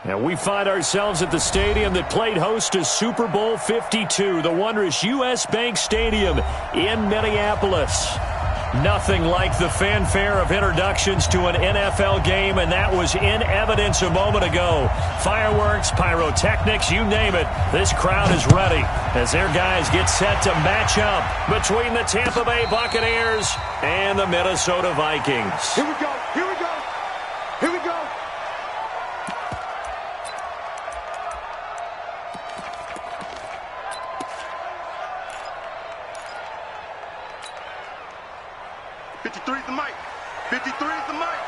And we find ourselves at the stadium that played host to Super Bowl 52, the wondrous U.S. Bank Stadium in Minneapolis. Nothing like the fanfare of introductions to an NFL game, and that was in evidence a moment ago. Fireworks, pyrotechnics, you name it. This crowd is ready as their guys get set to match up between the Tampa Bay Buccaneers and the Minnesota Vikings. Here we go, here we go, here we go. The mic. 53 is the mic.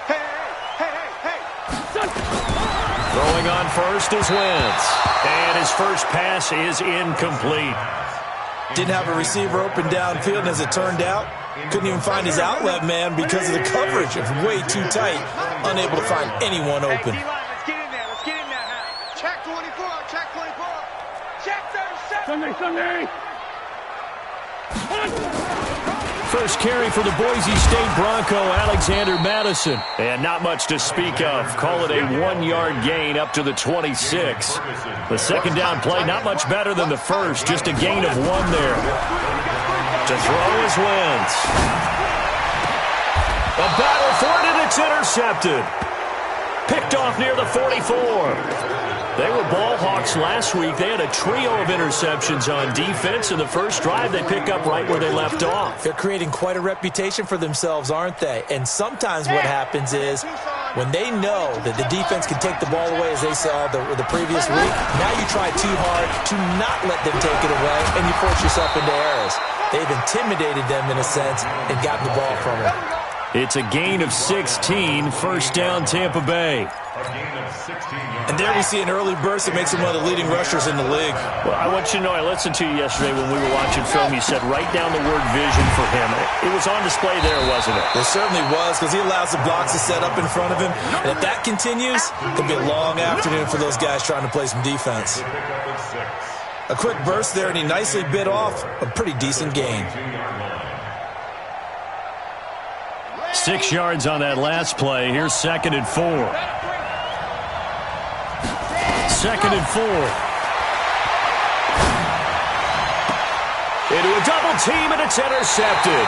Hey, hey, hey, hey, hey. Throwing on first is Wentz. And his first pass is incomplete. Didn't have a receiver open downfield, and as it turned out, couldn't even find his outlet man because of the coverage. It was way too tight, unable to find anyone open. Hey, let's get in there. Let's get in there. Check 24. Check 24. Check 37. Sunday. First carry for the Boise State Bronco, Alexander Madison. And not much to speak of. Call it a 1-yard gain up to the 26. The second down play, not much better than the first. Just a gain of 1 there. To throw is Wentz. A battle for it, and it's intercepted. Picked off near the 44. They were ball hawks last week. They had a trio of interceptions on defense. In the first drive, they pick up right where they left off. They're creating quite a reputation for themselves, aren't they? And sometimes what happens is when they know that the defense can take the ball away, as they saw the previous week, now you try too hard to not let them take it away, and you force yourself into errors. They've intimidated them in a sense and gotten the ball from them. It's a gain of 16, first down Tampa Bay. And there we see an early burst that makes him one of the leading rushers in the league. Well, I want you to know, I listened to you yesterday when we were watching film. You said write down the word vision for him. It was on display there, wasn't it? It certainly was, because he allows the blocks to set up in front of him. And if that continues, it'll be a long afternoon for those guys trying to play some defense. A quick burst there, and he nicely bit off a pretty decent gain. 6 yards on that last play. Here's 2nd and 4. 2nd and 4. Into a double team, and it's intercepted.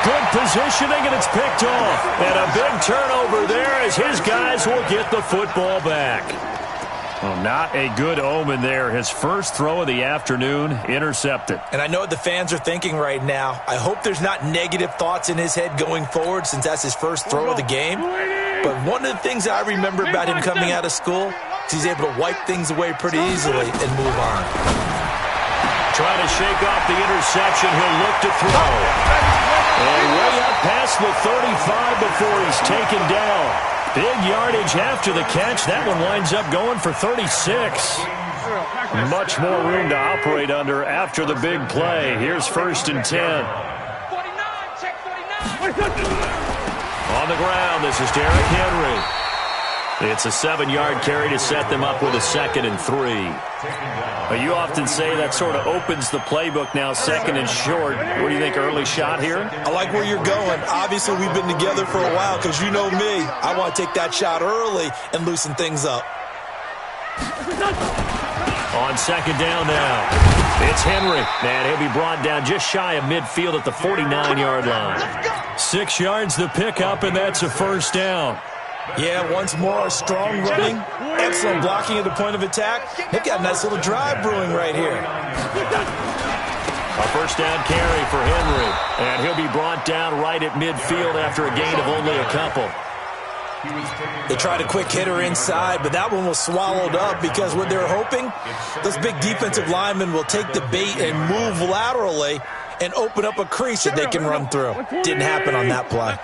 Good positioning, and it's picked off. And a big turnover there as his guys will get the football back. Well, not a good omen there. His first throw of the afternoon, intercepted. And I know what the fans are thinking right now. I hope there's not negative thoughts in his head going forward, since that's his first throw of the game. But one of the things I remember about him coming out of school is he's able to wipe things away pretty easily and move on. Trying to shake off the interception. He'll look to throw. And way up past the 35 before he's taken down. Big yardage after the catch. That one winds up going for 36. Much more room to operate under after the big play. Here's 1st and 10. 49, check 49. On the ground, this is Derrick Henry. It's a 7-yard carry to set them up with a 2nd and 3. You often say that sort of opens the playbook now, 2nd and short. What do you think, early shot here? I like where you're going. Obviously, we've been together for a while, because you know me. I want to take that shot early and loosen things up. On 2nd down now, it's Henry. And he'll be brought down just shy of midfield at the 49-yard line. 6 yards the pickup, and that's a first down. Yeah, once more, strong running, excellent blocking at the point of attack. They've got a nice little drive brewing right here. A first down carry for Henry, and he'll be brought down right at midfield after a gain of only a couple. They tried a quick hitter inside, but that one was swallowed up because what they're hoping, those big defensive linemen will take the bait and move laterally and open up a crease that they can run through. Didn't happen on that play.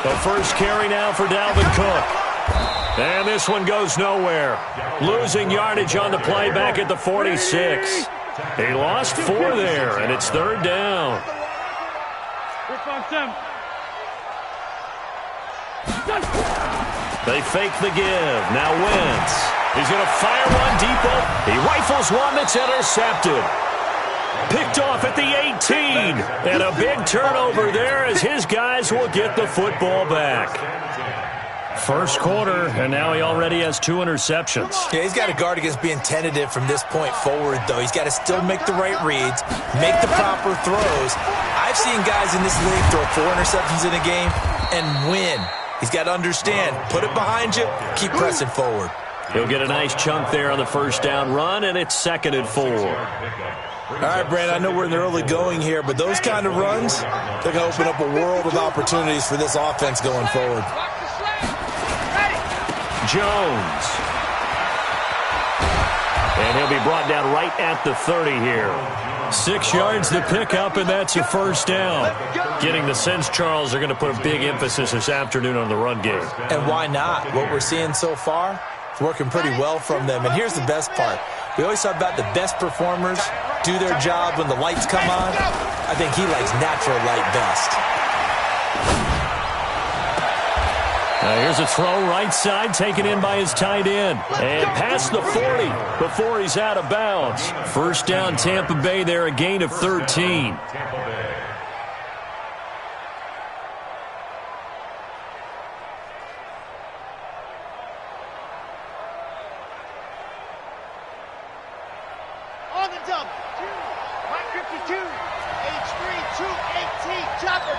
The first carry now for Dalvin Cook. And this one goes nowhere. Losing yardage on the play back at the 46. He lost 4 there, and it's 3rd down. They fake the give. Now Wentz. He's going to fire one deep. He rifles one that's intercepted. Picked off at the 18. And a big turnover there as his guys will get the football back. First quarter, and now he already has 2 interceptions. Yeah, he's got to guard against being tentative from this point forward, though. He's got to still make the right reads, make the proper throws. I've seen guys in this league throw 4 interceptions in a game and win. He's got to understand, put it behind you, keep pressing forward. He'll get a nice chunk there on the first down run, and it's 2nd and 4. All right, Brandon, I know we're in the early going here, but those kind of runs, they're going to open up a world of opportunities for this offense going forward. Jones. And he'll be brought down right at the 30 here. 6 yards the pickup, and that's a first down. Getting the sense, Charles, they're going to put a big emphasis this afternoon on the run game. And why not? What we're seeing so far, it's working pretty well from them. And here's the best part. We always talk about the best performers do their job when the lights come on. I think he likes natural light best. Here's a throw right side taken in by his tight end. And past the 40 before he's out of bounds. First down Tampa Bay there, a gain of 13. On the dump. 152. H3, 218. Chopper.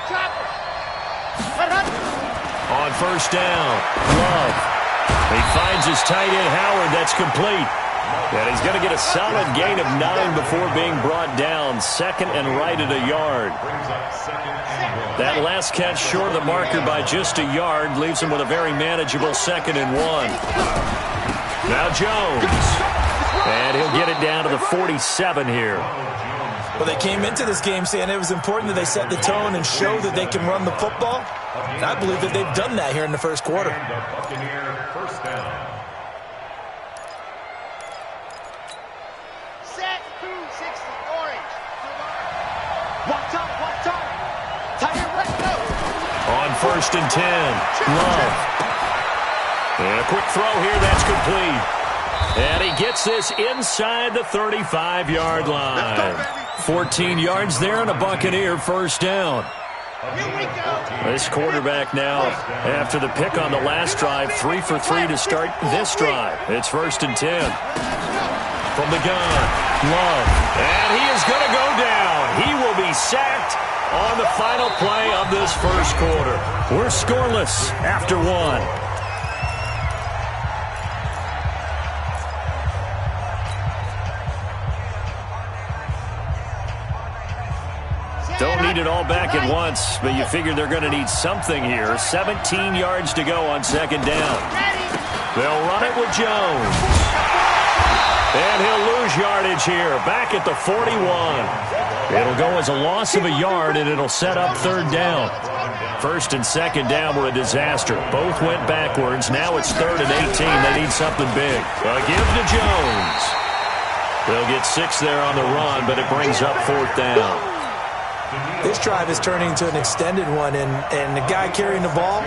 On first down, Love. He finds his tight end, Howard. That's complete. And he's going to get a solid gain of 9 before being brought down. 2nd and right at a yard. That last catch short of the marker by just a yard leaves him with a very manageable 2nd and 1. Now Jones. And he'll get it down to the 47 here. Well, they came into this game saying it was important that they set the tone and show that they can run the football. And I believe that they've done that here in the first quarter. Set 260 orange. Watch out. Tiger red go. On first and 10, Love. And a quick throw here, that's complete. And he gets this inside the 35-yard line. 14 yards there and a Buccaneer first down. This quarterback now, after the pick on the last drive, 3 for 3 to start this drive. It's first and 10. From the gun, Love. And he is going to go down. He will be sacked on the final play of this first quarter. We're scoreless after 1. Don't need it all back at once, but you figure they're going to need something here. 17 yards to go on second down. They'll run it with Jones. And he'll lose yardage here, back at the 41. It'll go as a loss of a yard, and it'll set up third down. First and second down were a disaster. Both went backwards. Now it's 3rd and 18. They need something big. A give to Jones. They'll get 6 there on the run, but it brings up 4th down. This drive is turning into an extended one, and the guy carrying the ball,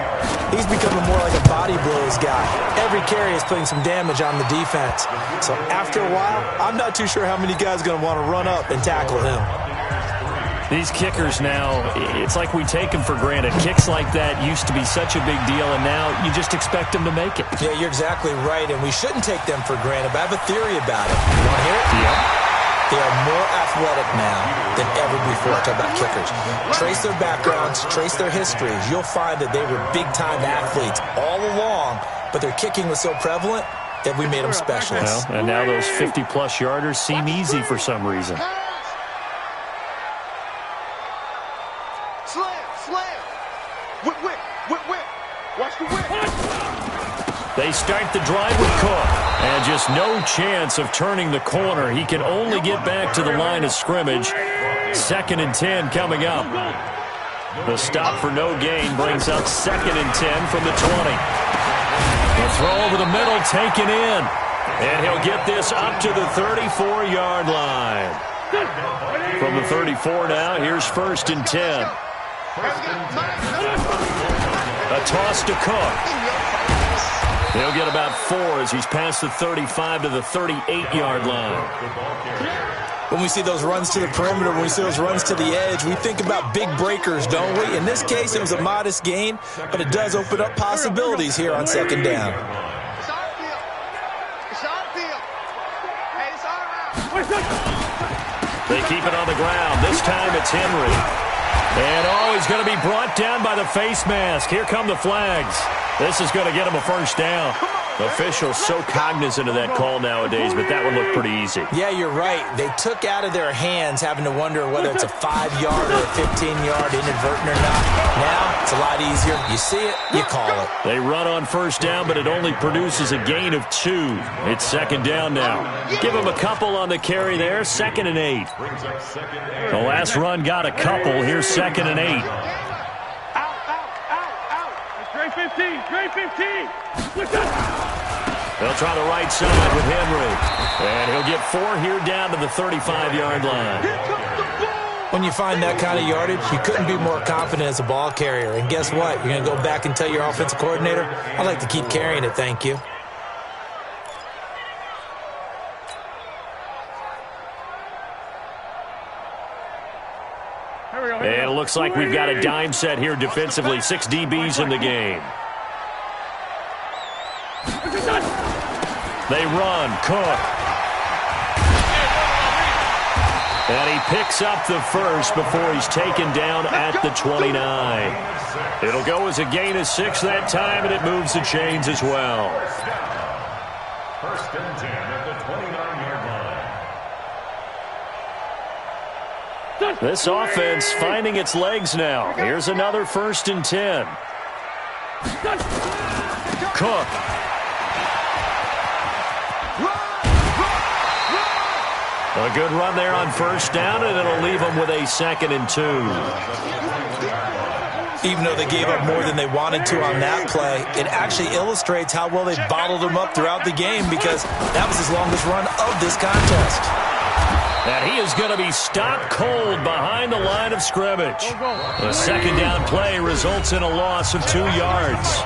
he's becoming more like a body blows guy. Every carry is putting some damage on the defense. So after a while, I'm not too sure how many guys are going to want to run up and tackle him. These kickers now, it's like we take them for granted. Kicks like that used to be such a big deal, and now you just expect them to make it. Yeah, you're exactly right, and we shouldn't take them for granted, but I have a theory about it. You want to hear it? Yeah. They are more athletic now than ever before. Talk about kickers. Trace their backgrounds, trace their histories. You'll find that they were big-time athletes all along, but their kicking was so prevalent that we made them specialists. Well, and now those 50-plus yarders seem easy for some reason. Slam. Whip. Watch the whip. They start the drive with Cook. And just no chance of turning the corner. He can only get back to the line of scrimmage. 2nd and 10 coming up. The stop for no gain brings up 2nd and 10 from the 20. The throw over the middle taken in. And he'll get this up to the 34-yard line. From the 34 now, here's 1st and 10. A toss to Cook. He'll get about 4 as he's past the 35 to the 38-yard line. When we see those runs to the perimeter, when we see those runs to the edge, we think about big breakers, don't we? In this case, it was a modest gain, but it does open up possibilities here on second down. It's on field. It's on field. Hey, it's all around. They keep it on the ground. This time it's Henry. And, he's going to be brought down by the face mask. Here come the flags. This is going to get him a first down. Officials so cognizant of that call nowadays, but that would look pretty easy. Yeah, you're right. They took out of their hands having to wonder whether it's a 5-yard or a 15-yard inadvertent or not. Now, it's a lot easier. You see it, you call it. They run on first down, but it only produces a gain of 2. It's second down now. Give them a couple on the carry there, 2nd and 8. The last run got a couple. Here's 2nd and 8. Trey 15. Trey 15. They'll try the right side with Henry. And he'll get 4 here down to the 35-yard line. When you find that kind of yardage, you couldn't be more confident as a ball carrier. And guess what? You're going to go back and tell your offensive coordinator, I'd like to keep carrying it, thank you. And it looks like we've got a dime set here defensively. 6 DBs in the game. They run. Cook. And he picks up the first before he's taken down at the 29. It'll go as a gain of 6 that time, and it moves the chains as well. First and 10 at the 29-yard line. This offense finding its legs now. Here's another 1st and 10. Cook. A good run there on first down, and it'll leave them with a 2nd and 2. Even though they gave up more than they wanted to on that play, it actually illustrates how well they bottled them up throughout the game because that was his longest run of this contest. And he is going to be stopped cold behind the line of scrimmage. The second down play results in a loss of 2 yards.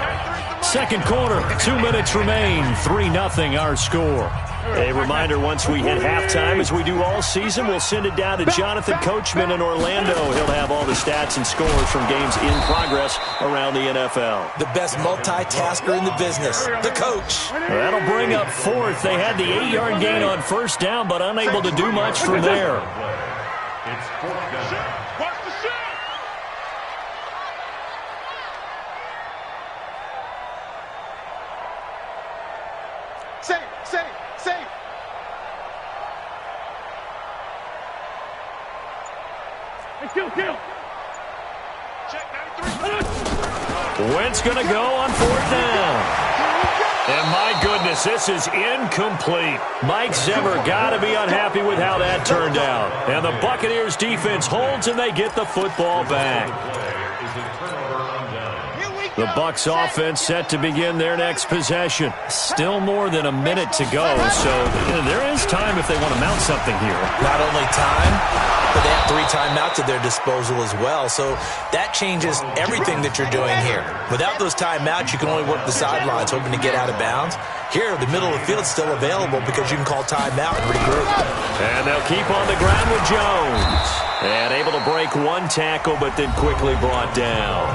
Second quarter, 2 minutes remain, 3-0 our score. A reminder, once we hit halftime, as we do all season, we'll send it down to Jonathan Coachman in Orlando. He'll have all the stats and scores from games in progress around the NFL. The best multitasker in the business, the coach. That'll bring up 4th. They had the 8-yard gain on first down, but unable to do much from there. It's 4th down. Watch the shot. Save. Kill. Check 93. Wentz going to go on 4th down. And my goodness, this is incomplete. Mike Zimmer got to be unhappy with how that turned out. And the Buccaneers defense holds, and they get the football back. The Bucs offense set to begin their next possession. Still more than a minute to go, so there is time if they want to mount something here. Not only time, but they have 3 timeouts at their disposal as well, so that changes everything that you're doing here. Without those timeouts, you can only work the sidelines, hoping to get out of bounds. Here, the middle of the field is still available because you can call timeout and regroup. And they'll keep on the ground with Jones. And able to break 1 tackle, but then quickly brought down.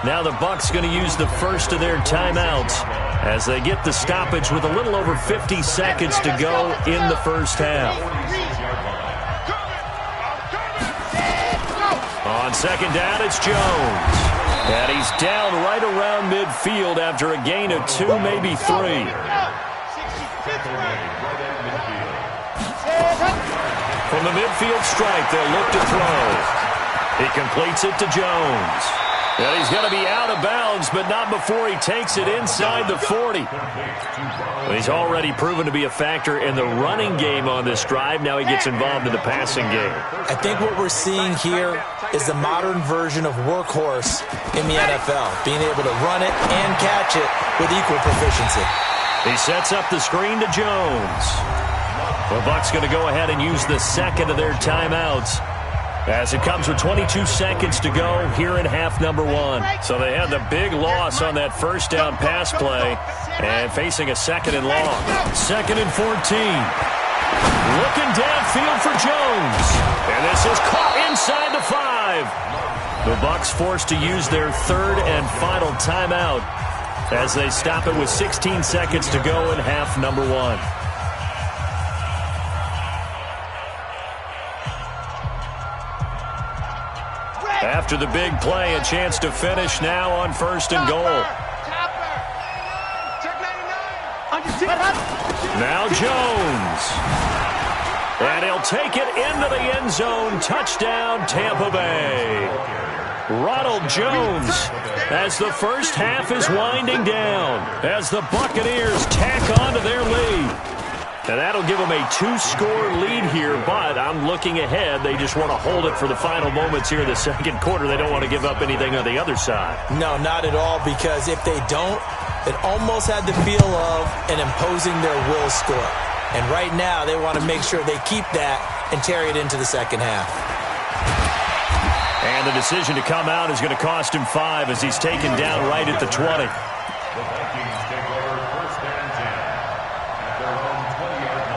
Now the Bucs going to use the first of their timeouts as they get the stoppage with a little over 50 seconds to go in the first half. On second down, it's Jones. And he's down right around midfield after a gain of 2, maybe 3. From the midfield stripe, they'll look to throw. He completes it to Jones. And he's going to be out of bounds, but not before he takes it inside the 40. He's already proven to be a factor in the running game on this drive. Now he gets involved in the passing game. I think what we're seeing here is the modern version of workhorse in the NFL, being able to run it and catch it with equal proficiency. He sets up the screen to Jones. The Bucs going to go ahead and use the second of their timeouts, as it comes with 22 seconds to go here in half number 1. So they had the big loss on that first down pass play and facing a 2nd and long. 2nd and 14. Looking downfield for Jones. And this is caught inside the 5. The Bucs forced to use their third and final timeout as they stop it with 16 seconds to go in half number 1. After the big play, a chance to finish now on 1st and goal. Now Jones. And he'll take it into the end zone. Touchdown, Tampa Bay. Ronald Jones as the first half is winding down as the Buccaneers tack on to their lead. And that'll give them a 2-score lead here, but I'm looking ahead. They just want to hold it for the final moments here in the second quarter. They don't want to give up anything on the other side. No, not at all, because if they don't, it almost had the feel of an imposing their will score. And right now, they want to make sure they keep that and carry it into the second half. And the decision to come out is going to cost him 5 as he's taken down right at the 20. The Vikings take over 1st and 10 at their own 20-yard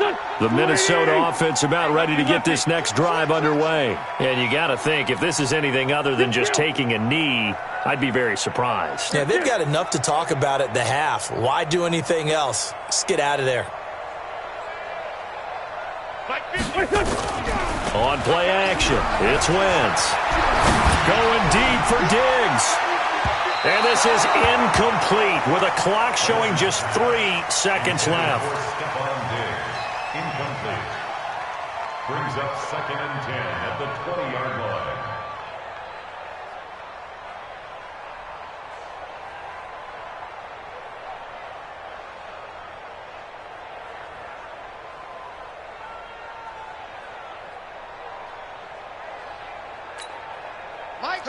line. The Minnesota offense about ready to get this next drive underway. And you got to think, if this is anything other than just taking a knee, I'd be very surprised. Yeah, they've got enough to talk about at the half. Why do anything else? Just get out of there. On play action, it's Wentz. Going deep for Diggs. And this is incomplete with a clock showing just 3 seconds left. Incomplete. Brings up 2nd and 10 at the 20-yard line.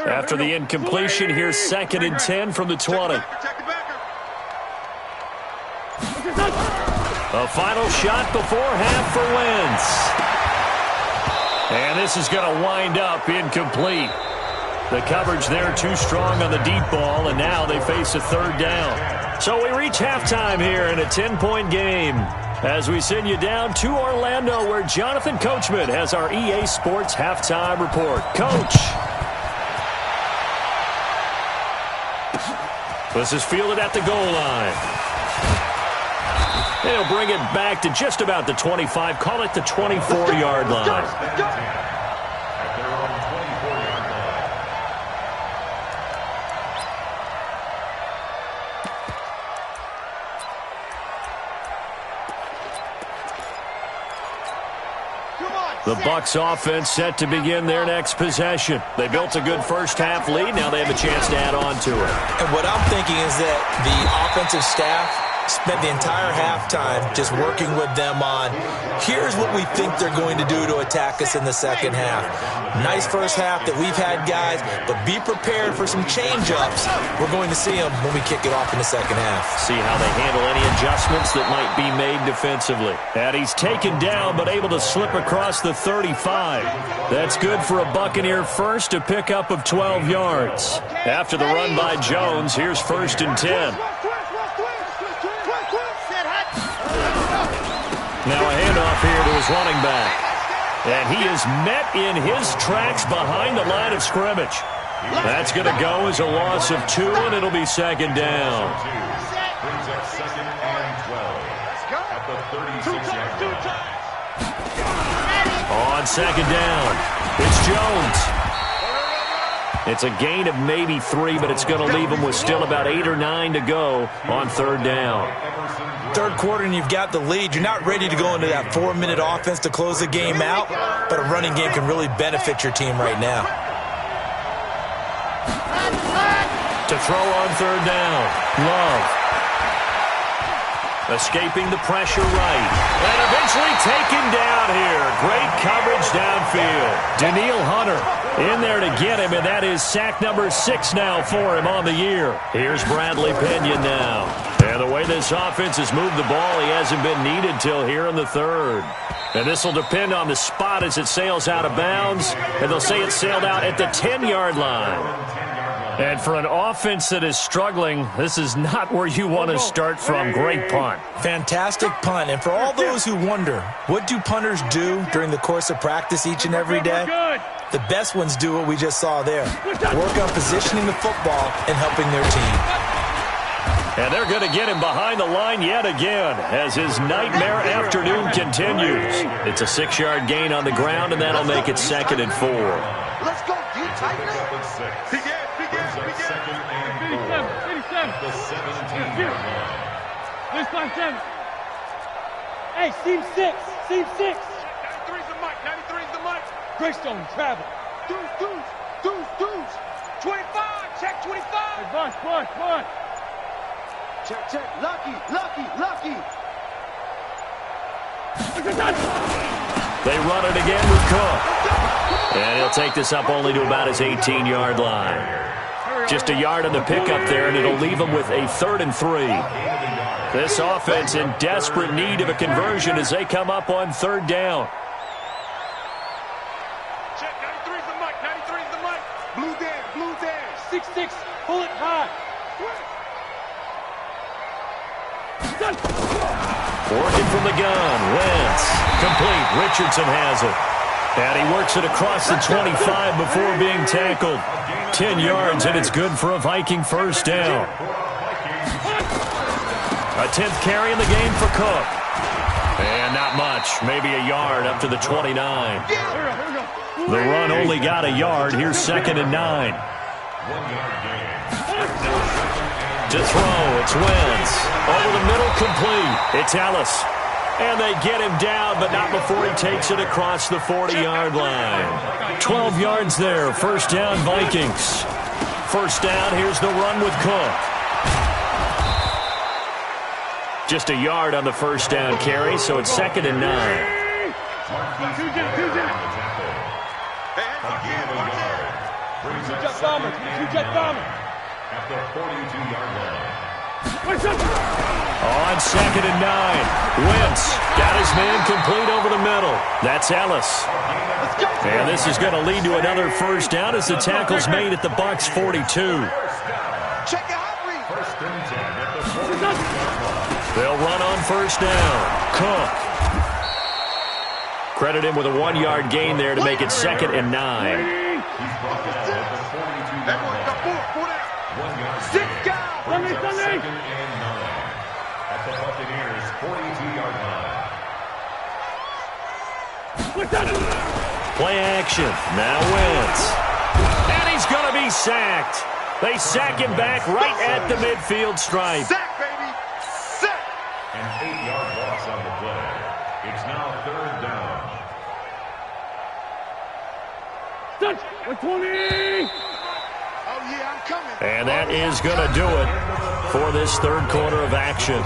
After the incompletion, here's 2nd and 10 from the 20. A final shot before half for Wentz. And this is going to wind up incomplete. The coverage there too strong on the deep ball, and now they face a 3rd down. So we reach halftime here in a 10-point game as we send you down to Orlando, where Jonathan Coachman has our EA Sports halftime report. Coach. This is fielded at the goal line. They'll bring it back to just about the 25. Call it the 24-yard line. The Bucs offense set to begin their next possession. They built a good first half lead. Now they have a chance to add on to it. And what I'm thinking is that the offensive staff spent the entire halftime just working with them on, here's what we think they're going to do to attack us in the second half. Nice first half that we've had, guys, but be prepared for some change-ups. We're going to see them when we kick it off in the second half. See how they handle any adjustments that might be made defensively. And he's taken down but able to slip across the 35. That's good for a Buccaneer first, a pickup of 12 yards. After the run by Jones, here's 1st and 10. Now a handoff here to his running back. And he is met in his tracks behind the line of scrimmage. That's going to go as a loss of 2, and it'll be 2nd down. Brings up 2nd and 12 at the 36-yard line. On 2nd down, it's Jones. It's a gain of maybe 3, but it's going to leave them with still about 8 or 9 to go on 3rd down. Third quarter and you've got the lead. You're not ready to go into that 4-minute offense to close the game out, but a running game can really benefit your team right now. To throw on 3rd down, Love. Escaping the pressure right. And eventually taken down here. Great coverage downfield. Danielle Hunter in there to get him, and that is sack number 6 now for him on the year. Here's Bradley Pinion now. And the way this offense has moved the ball, he hasn't been needed till here in the 3rd. And this will depend on the spot as it sails out of bounds. And they'll say it sailed out at the 10-yard line. And for an offense that is struggling, this is not where you want to start from. Great punt. Fantastic punt. And for all those who wonder, what do punters do during the course of practice each and every day? The best ones do what we just saw there. Work on positioning the football and helping their team. And they're going to get him behind the line yet again as his nightmare afternoon continues. It's a 6-yard gain on the ground, and that'll make it 2nd and 4. Let's go, dude. Tighten up. Second and 4. At the 17-yard line. There's 5-7. Hey, seam 6. Seam 6. 93's the mic. 93's the mic. Greystone, travel. Dudes. 25. Check 25. Hey, Bush. Check. Lucky. They run it again with Cook. And he'll take this up only to about his 18-yard line. Just a yard on the pickup there, and it'll leave him with a 3rd and 3. This offense in desperate need of a conversion as they come up on 3rd down. Check. 93's the mic. 93's the mic. Blue there. 6-6. Pull it high. Working from the gun. Wentz. Complete. Richardson has it. And he works it across the 25 before being tackled. 10 yards, and it's good for a Viking 1st down. A 10th carry in the game for Cook. And not much. Maybe a yard up to the 29. The run only got a yard. Here's 2nd and 9. 1-yard gain. To throw, it's Wentz. Over the middle, complete. It's Ellis. And they get him down, but not before he takes it across the 40-yard line. 12 yards there, 1st down Vikings. 1st down, here's the run with Cook. Just a yard on the 1st down carry, so it's 2nd and 9. At the 42-yard line. On 2nd and 9. Wentz got his man complete over the middle. That's Ellis. And this is going to lead to another 1st down as the tackle's made at the Bucs 42. Check it out, Reed. 1st and 10 at the 40-yard line. They'll run on 1st down. Cook. Credit him with a 1-yard gain there to make it 2nd and 9. He's brought down at the 42-yard line. 1-yard gain. Second and 9 at the Buccaneers' 42-yard line. Play action. Now Wentz. And he's going to be sacked. They sack him back right at the midfield stripe. Sack, baby. Sack. An 8-yard loss on the play. It's now 3rd down. 120. Oh, yeah, I'm coming. And that is going to do it for this 3rd quarter of action.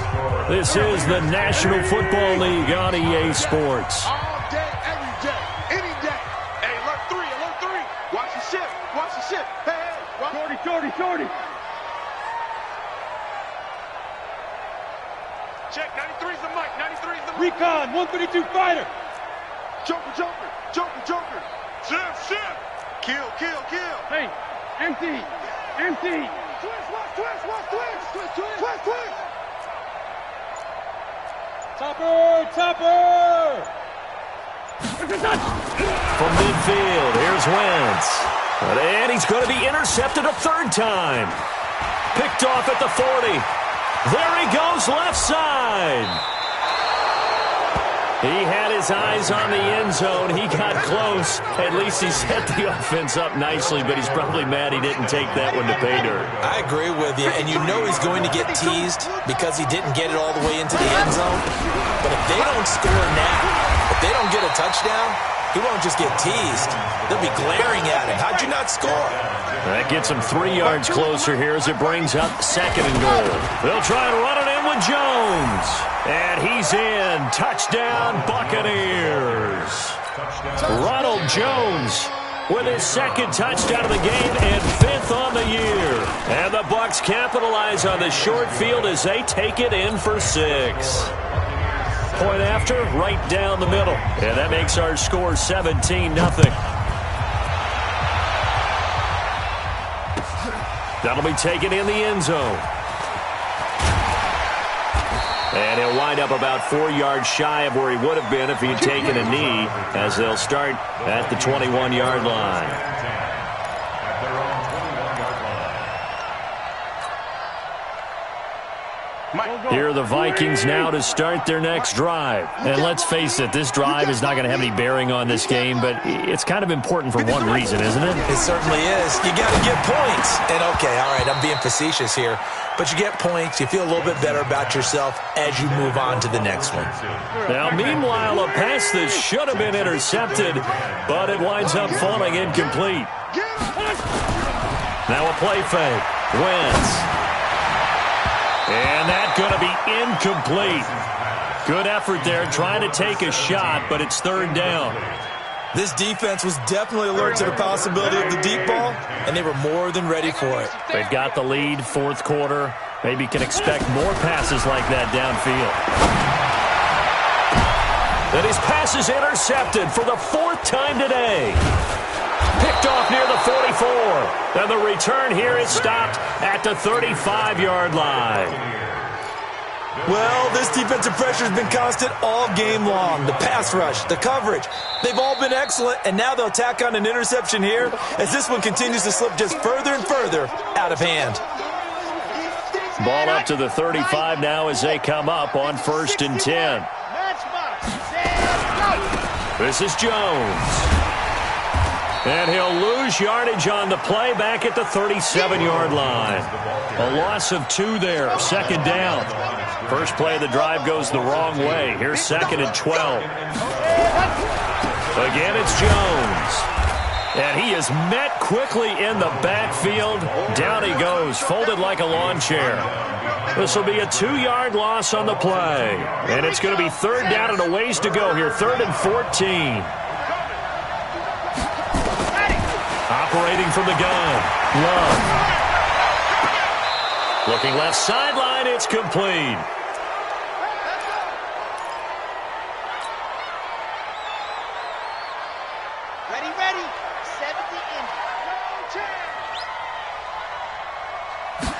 This is the National Football League on EA Sports. All day, every day, any day. Hey, alert 3. Watch the ship. Hey. Shorty. Check. 93's the mic. 93's the mic. Recon, 132 fighter. Joker. Ship. Kill. Hey, empty. Twist. Topper. From midfield, here's Wentz. And he's going to be intercepted a 3rd time. Picked off at the 40. There he goes, left side. He had his eyes on the end zone. He got close. At least he set the offense up nicely, but he's probably mad he didn't take that one to pay dirt. I agree with you, and you know he's going to get teased because he didn't get it all the way into the end zone. But if they don't score now, if they don't get a touchdown, he won't just get teased. They'll be glaring at him. How'd you not score? That gets him 3 yards closer here as it brings up 2nd and goal. They'll try and run it in with Jones. And he's in. Touchdown, Buccaneers. Ronald Jones with his 2nd touchdown of the game and 5th on the year. And the Bucs capitalize on the short field as they take it in for 6. Point after, right down the middle. And that makes our score 17-0. That'll be taken in the end zone. And he'll wind up about 4 yards shy of where he would have been if he had taken a knee, as they'll start at the 21-yard line. Here are the Vikings now to start their next drive. And let's face it, this drive is not going to have any bearing on this game, but it's kind of important for one reason, isn't it? It certainly is. You got to get points. And, okay, all right, I'm being facetious here. But you get points, you feel a little bit better about yourself as you move on to the next one. Now, meanwhile, a pass that should have been intercepted, but it winds up falling incomplete. Now a play fake. Wentz. And that's going to be incomplete. Good effort there, trying to take a shot, but it's third down. This defense was definitely alert to the possibility of the deep ball, and they were more than ready for it. They've got the lead, fourth quarter. Maybe can expect more passes like that downfield. And his pass is intercepted for the 4th time today. Picked off near the 44. And the return here is stopped at the 35-yard line. Well, this defensive pressure has been constant all game long. The pass rush, the coverage, they've all been excellent, and now they'll tack on an interception here as this one continues to slip just further and further out of hand. Ball up to the 35 now as they come up on 1st and 10. This is Jones. And he'll lose yardage on the play back at the 37-yard line. A loss of 2 there, 2nd down. First play of the drive goes the wrong way. Here's 2nd and 12. Again, it's Jones. And he is met quickly in the backfield. Down he goes, folded like a lawn chair. This will be a 2-yard loss on the play. And it's going to be 3rd down and a ways to go here, 3rd and 14. Operating from the gun, Love. Looking left sideline, it's complete. Ready. 70 in.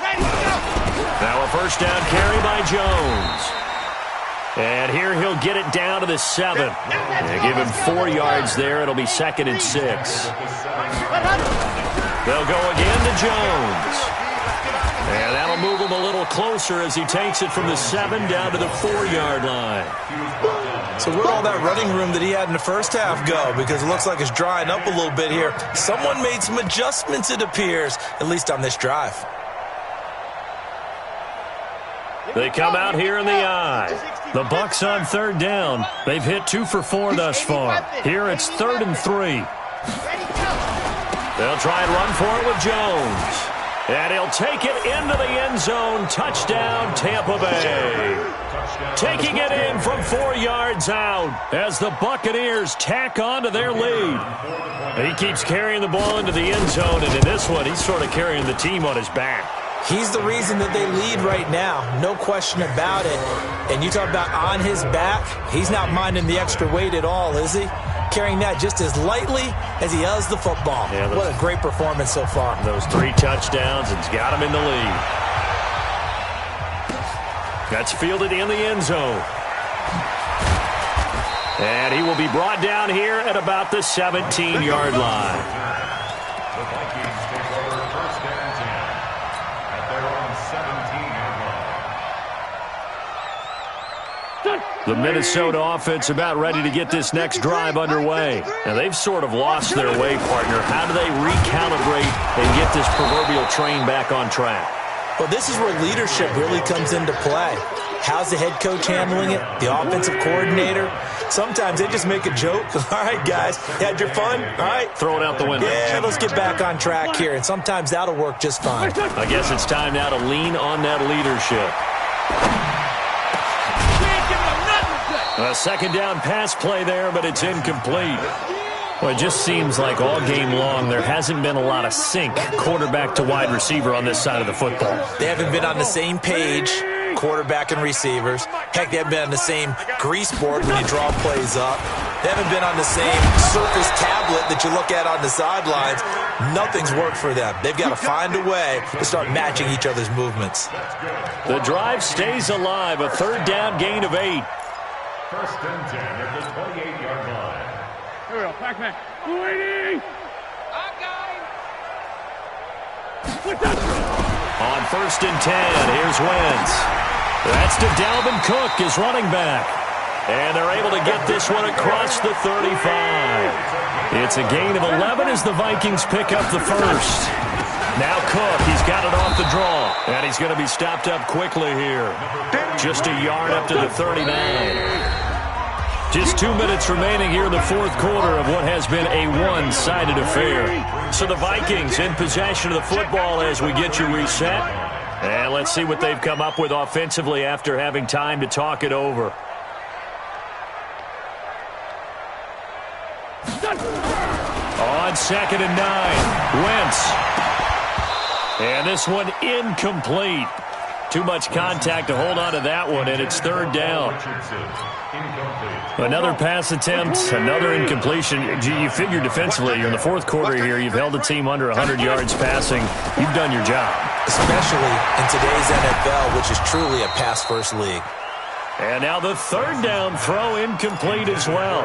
Ready, go. Now a 1st down carry by Jones. And here he'll get it down to the 7. They give him 4 yards there. It'll be 2nd and 6. They'll go again to Jones. And that'll move him a little closer as he takes it from the 7 down to the 4-yard line. So where'd all that running room that he had in the first half go? Because it looks like it's drying up a little bit here. Someone made some adjustments, it appears, at least on this drive. They come out here in the eye. The Bucs on 3rd down. They've hit 2 for 4 thus far. Here it's 3rd and 3. They'll try and run for it with Jones. And he'll take it into the end zone. Touchdown, Tampa Bay. Taking it in from 4 yards out as the Buccaneers tack on to their lead. He keeps carrying the ball into the end zone, and in this one, he's sort of carrying the team on his back. He's the reason that they lead right now, no question about it. And you talk about on his back, he's not minding the extra weight at all, is he? Carrying that just as lightly as he does the football. Yeah, what a great performance so far. Those 3 touchdowns, it's got him in the lead. That's fielded in the end zone. And he will be brought down here at about the 17-yard line. The Vikings take over 1st and 10 at their own 17-yard line. The Minnesota offense about ready to get this next drive underway. Now, they've sort of lost their way, partner. How do they recalibrate and get this proverbial train back on track? Well, this is where leadership really comes into play. How's the head coach handling it? The offensive coordinator? Sometimes they just make a joke. All right, guys, had your fun? All right. Throw it out the window. Yeah, let's get back on track here. And sometimes that'll work just fine. I guess it's time now to lean on that leadership. A 2nd down pass play there, but it's incomplete. Well, it just seems like all game long there hasn't been a lot of sync quarterback to wide receiver on this side of the football. They haven't been on the same page. quarterback and receivers. Heck, they haven't been on the same grease board when you draw plays up. They haven't been on the same Surface tablet that you look at on the sidelines. Nothing's worked for them. They've got to find a way to start matching each other's movements. The drive stays alive. A third down gain of 8. First and 10 at the 28-yard line. Here we go, Pac-Man. Waiting! On first and 10, here's Wentz. That's to Dalvin Cook, his running back. And they're able to get this one across the 35. It's a gain of 11 as the Vikings pick up the first. Now Cook, he's got it off the draw. And he's going to be stopped up quickly here. Just a yard up to the 39. Just 2 minutes remaining here in the fourth quarter of what has been a one-sided affair. So the Vikings in possession of the football as we get you reset. And let's see what they've come up with offensively after having time to talk it over. On 2nd and 9, Wentz. And this one incomplete. Too much contact to hold on to that one, and it's third down. Another pass attempt, another incompletion. You figure defensively, you're in the fourth quarter here, you've held the team under 100 yards passing. You've done your job. Especially in today's NFL, which is truly a pass-first league. And now the third down throw incomplete as well.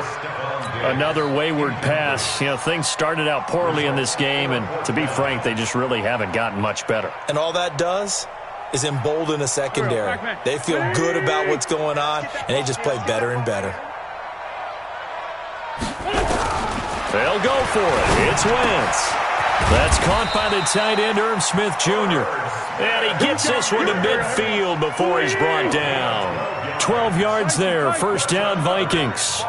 Another wayward pass. You know, things started out poorly in this game, and to be frank, they just really haven't gotten much better. And all that does is embolden the secondary. They feel good about what's going on, and they just play better and better. They'll go for it. It's Wentz. That's caught by the tight end, Irv Smith Jr. And he gets this one to midfield before he's brought down. 12 yards there. First down, Vikings.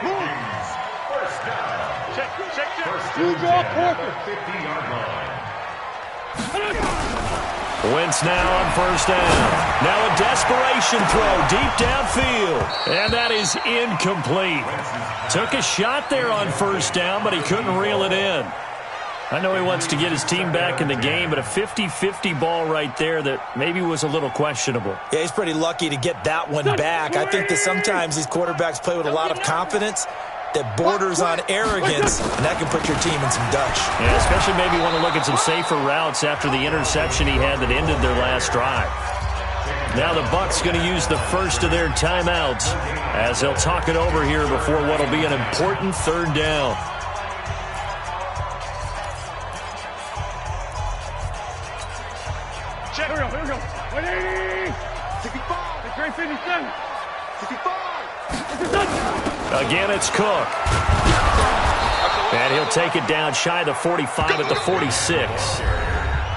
Wentz now on first down. Now a desperation throw deep downfield. And that is incomplete. Took a shot there on first down, but he couldn't reel it in. I know he wants to get his team back in the game, but a 50-50 ball right there that maybe was a little questionable. Yeah, he's pretty lucky to get that one back. I think that sometimes these quarterbacks play with a lot of confidence that borders on arrogance, and that can put your team in some Dutch. Yeah, especially maybe want to look at some safer routes after the interception he had that ended their last drive. Now the Bucs going to use the first of their timeouts as they'll talk it over here before what will be an important third down. Here we go. 180. 65. The great 57. 65. Again, it's Cook. And he'll take it down shy of the 45 at the 46.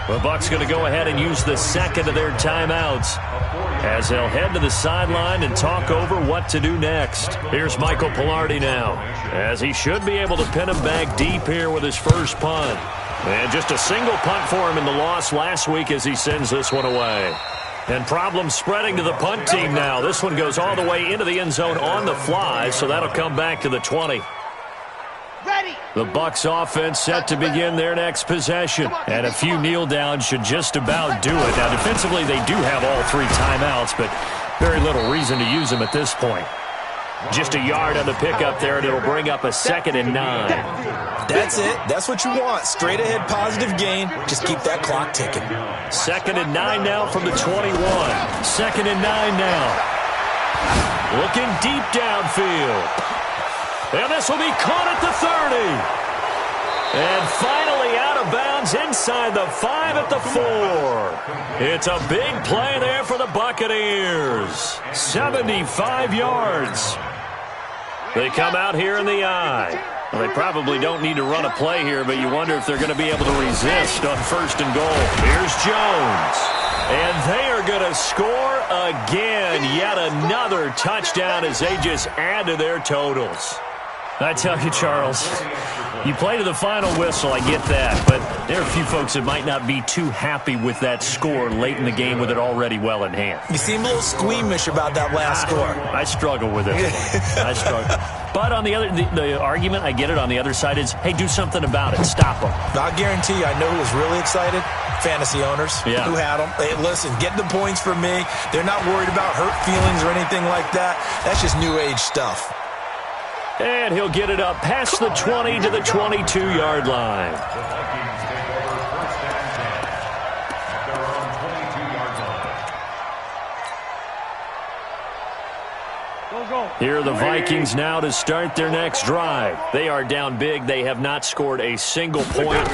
The Bucs going to go ahead and use the second of their timeouts as they'll head to the sideline and talk over what to do next. Here's Michael Pilardi now, as he should be able to pin him back deep here with his first punt. And just a single punt for him in the loss last week as he sends this one away. And problems spreading to the punt team now. This one goes all the way into the end zone on the fly, so that'll come back to the 20. Ready. The Bucs offense set to begin their next possession. And a few kneel downs should just about do it. Now, defensively, they do have all three timeouts, but very little reason to use them at this point. Just a yard on the pickup there, and it'll bring up a 2nd and 9. That's it. That's what you want. Straight ahead positive gain. Just keep that clock ticking. 2nd and 9 now from the 21. 2nd and 9 now. Looking deep downfield. And this will be caught at the 30. And finally out of bounds inside the 5 at the 4. It's a big play there for the Buccaneers. 75 yards. They come out here in the eye. Well, they probably don't need to run a play here, but you wonder if they're going to be able to resist on 1st and goal. Here's Jones. And they are going to score again. Yet another touchdown as they just add to their totals. I tell you, Charles, you play to the final whistle, I get that, but there are a few folks that might not be too happy with that score late in the game with it already well in hand. You seem a little squeamish about that last score. I struggle with it. I struggle. But on the other, the argument, I get it, on the other side is, hey, do something about it. Stop them. I guarantee you, I know who was really excited. fantasy owners Yeah. who had them. Hey, listen, get the points for me. They're not worried about hurt feelings or anything like that. That's just new age stuff. And he'll get it up past the 20 to the 22-yard line. The Vikings take over first and 10 at their own 22-yard line. Here are the Vikings now to start their next drive. They are down big. They have not scored a single point.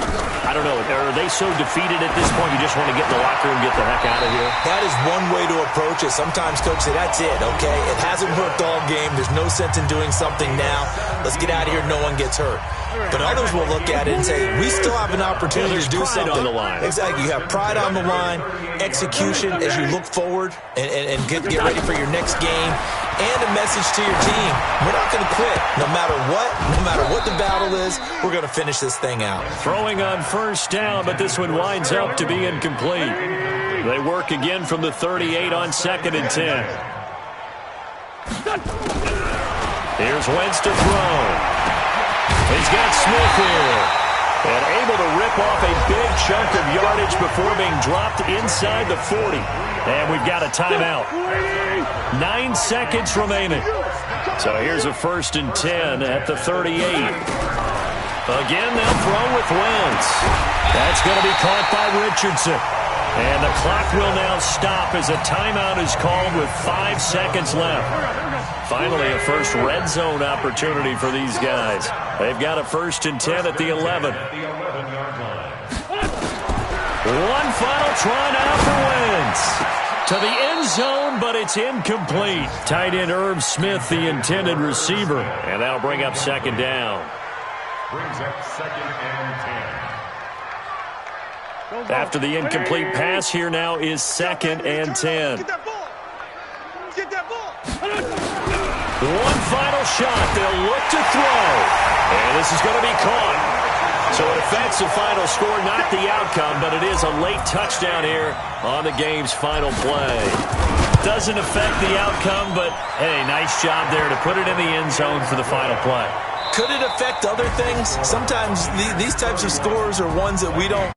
I don't know. Are they so defeated at this point you just want to get in the locker room and get the heck out of here? That is one way to approach it. Sometimes coaches say, that's it, okay? It hasn't worked all game. There's no sense in doing something now. Let's get out of here. No one gets hurt. But others will look at it and say, we still have an opportunity to do something. On the line. Exactly. You have pride on the line, execution as you look forward and get ready for your next game, and a message to your team. We're not going to quit. No matter what the battle is, we're going to finish this thing out. Throwing on first down, but this one winds up to be incomplete. They work again from the 38 on 2nd and 10. Here's Wentz to throw. He's got Smith here. And able to rip off a big chunk of yardage before being dropped inside the 40. And we've got a timeout. 9 seconds remaining. So here's a 1st and 10 at the 38. Again, they'll throw with Wentz. That's going to be caught by Richardson. And the clock will now stop as a timeout is called with 5 seconds left. Finally, a first red zone opportunity for these guys. They've got a 1st and 10 at the 11. One final try now for Wentz. To the end zone, but it's incomplete. Tight end Irv Smith, the intended receiver. And that'll bring up 2nd down. Brings up 2nd and 10. After the incomplete pass, here now is 2nd and 10. Get that ball. Get that ball. One final shot. They'll look to throw. And this is going to be caught. So it affects the final score, not the outcome, but it is a late touchdown here on the game's final play. Doesn't affect the outcome, but, hey, nice job there to put it in the end zone for the final play. Could it affect other things? Sometimes these types of scores are ones that we don't